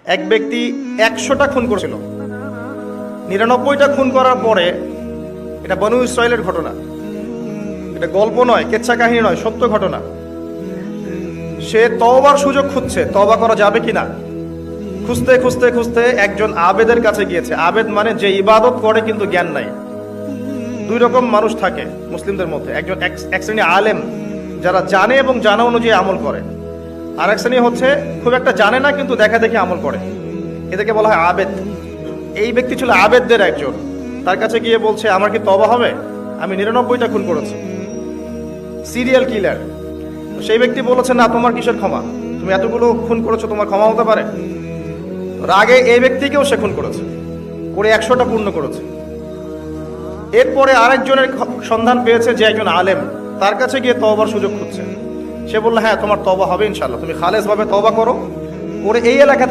এক ব্যক্তি 100টা খুন করেছিল, 99টা খুন করার পরে, এটা বনু ইসরায়েলের ঘটনা, এটা গল্প নয়, কেচ্ছা কাহিনী নয়, সত্য ঘটনা। সে তওবার সুযোগ খুঁজছে, তওবা করা যাবে কিনা। খুঁজতে খুঁজতে খুঁজতে একজন আবেদের কাছে গিয়েছে। আবেদ মানে যে ইবাদত করে কিন্তু জ্ঞান নাই। দুই রকম মানুষ থাকে মুসলিমদের মধ্যে, একজন এক শ্রেণী আলেম যারা জানে এবং জানা অনুযায়ী আমল করে, আর এক শ্রেণী হচ্ছে খুব একটা জানে না কিন্তু দেখা দেখে আমল করে, এদেরকে বলা হয় আবেদ। এই ব্যক্তি ছিল আবেদদের একজন। তার কাছে গিয়ে বলছে, আমার কি তওবা হবে? আমি 99টা খুন করেছি, সিরিয়াল কিলার। সেই ব্যক্তি বলেছে, না, তোমার কিসের ক্ষমা? তুমি এতগুলো খুন করেছো, তোমার ক্ষমা হতে পারে? রাগে এই ব্যক্তিকেও সে খুন করেছে, করে 100টা পূর্ণ করেছে। এরপরে আরেকজনের সন্ধান পেয়েছে যে একজন আলেম, তার কাছে গিয়ে তওবার সুযোগ খুঁজছে। সে বলল, হ্যাঁ, তোমার তওবা হবে ইনশাআল্লাহ, তুমি খালেস ভাবে তওবা করো, করে এই এলাকা থেকে